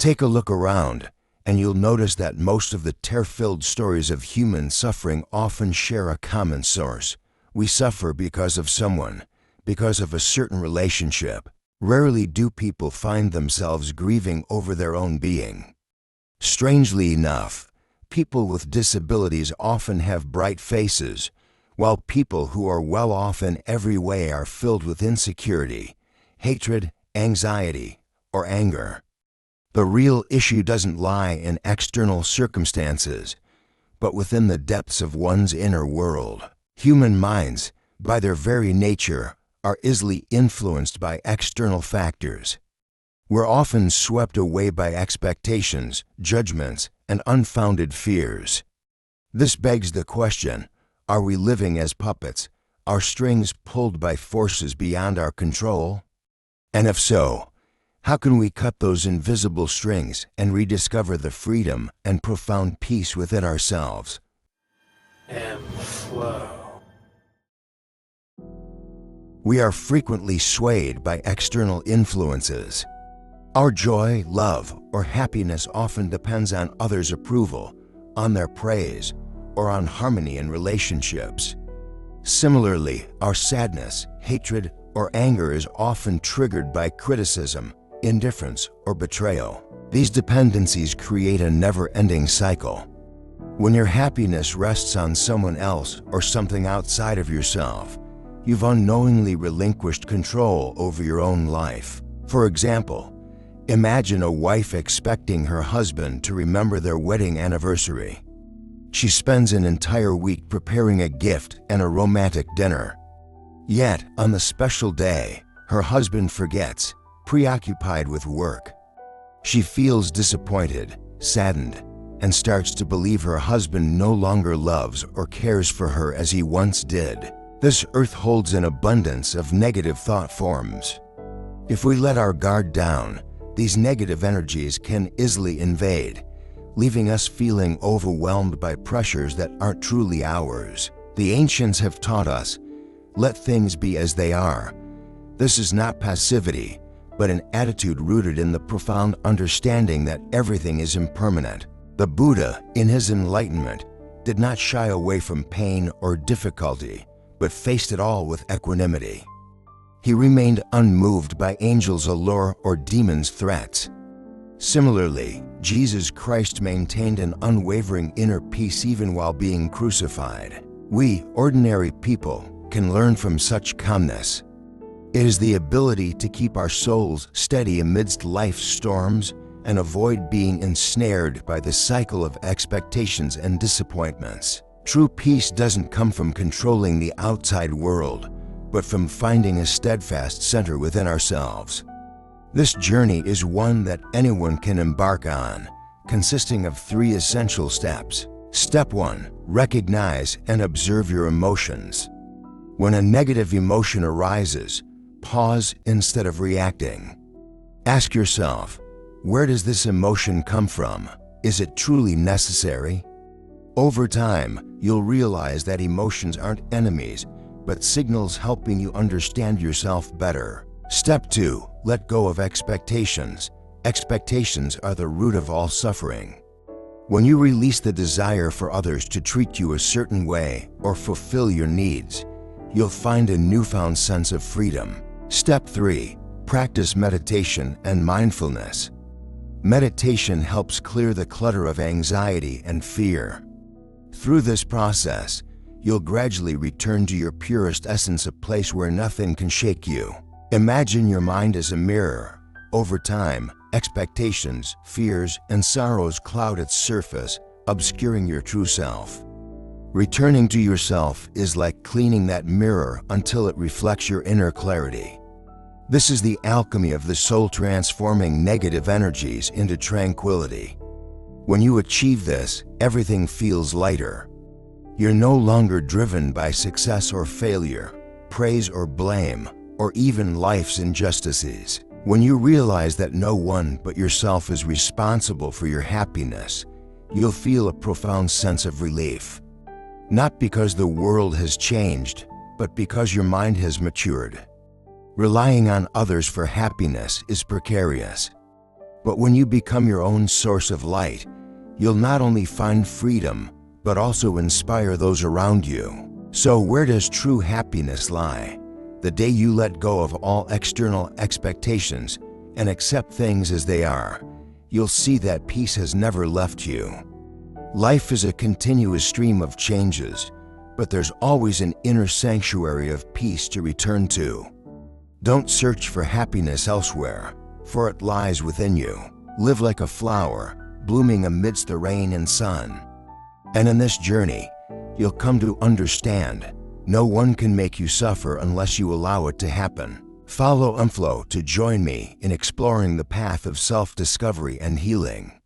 Take a look around, and you'll notice that most of the tear-filled stories of human suffering often share a common source. We suffer because of someone, because of a certain relationship. Rarely do people find themselves grieving over their own being. Strangely enough, people with disabilities often have bright faces, while people who are well off in every way are filled with insecurity, hatred, anxiety, or anger. The real issue doesn't lie in external circumstances, but within the depths of one's inner world. Human minds, by their very nature, are easily influenced by external factors. We're often swept away by expectations, judgments, and unfounded fears. This begs the question, are we living as puppets, our strings pulled by forces beyond our control? And if so, how can we cut those invisible strings and rediscover the freedom and profound peace within ourselves? Flow. We are frequently swayed by external influences. Our joy, love, or happiness often depends on others' approval, on their praise, or on harmony in relationships. Similarly, our sadness, hatred, or anger is often triggered by criticism, indifference, or betrayal. These dependencies create a never-ending cycle. When your happiness rests on someone else or something outside of yourself, you've unknowingly relinquished control over your own life. For example, imagine a wife expecting her husband to remember their wedding anniversary. She spends an entire week preparing a gift and a romantic dinner. Yet, on the special day, her husband forgets, preoccupied with work. She feels disappointed, saddened, and starts to believe her husband no longer loves or cares for her as he once did. This earth holds an abundance of negative thought forms. If we let our guard down, these negative energies can easily invade, leaving us feeling overwhelmed by pressures that aren't truly ours. The ancients have taught us, let things be as they are. This is not passivity, but an attitude rooted in the profound understanding that everything is impermanent. The Buddha, in his enlightenment, did not shy away from pain or difficulty, but faced it all with equanimity. He remained unmoved by angels' allure or demons' threats. Similarly, Jesus Christ maintained an unwavering inner peace even while being crucified. We, ordinary people, can learn from such calmness. It is the ability to keep our souls steady amidst life's storms and avoid being ensnared by the cycle of expectations and disappointments. True peace doesn't come from controlling the outside world, but from finding a steadfast center within ourselves. This journey is one that anyone can embark on, consisting of 3 essential steps. Step 1. Recognize and observe your emotions. When a negative emotion arises, pause instead of reacting. Ask yourself, where does this emotion come from? Is it truly necessary? Over time, you'll realize that emotions aren't enemies, but signals helping you understand yourself better. Step 2. Let go of expectations. Expectations are the root of all suffering. When you release the desire for others to treat you a certain way or fulfill your needs, you'll find a newfound sense of freedom. Step 3. Practice meditation and mindfulness. Meditation helps clear the clutter of anxiety and fear. Through this process, you'll gradually return to your purest essence, a place where nothing can shake you. Imagine your mind as a mirror. Over time, expectations, fears, and sorrows cloud its surface, obscuring your true self. Returning to yourself is like cleaning that mirror until it reflects your inner clarity. This is the alchemy of the soul, transforming negative energies into tranquility. When you achieve this, everything feels lighter. You're no longer driven by success or failure, praise or blame, or even life's injustices. When you realize that no one but yourself is responsible for your happiness, you'll feel a profound sense of relief. Not because the world has changed, but because your mind has matured. Relying on others for happiness is precarious. But when you become your own source of light, you'll not only find freedom, but also inspire those around you. So where does true happiness lie? The day you let go of all external expectations and accept things as they are, you'll see that peace has never left you. Life is a continuous stream of changes, but there's always an inner sanctuary of peace to return to. Don't search for happiness elsewhere, for it lies within you. Live like a flower, blooming amidst the rain and sun. And in this journey, you'll come to understand, no one can make you suffer unless you allow it to happen. Follow Umflow to join me in exploring the path of self-discovery and healing.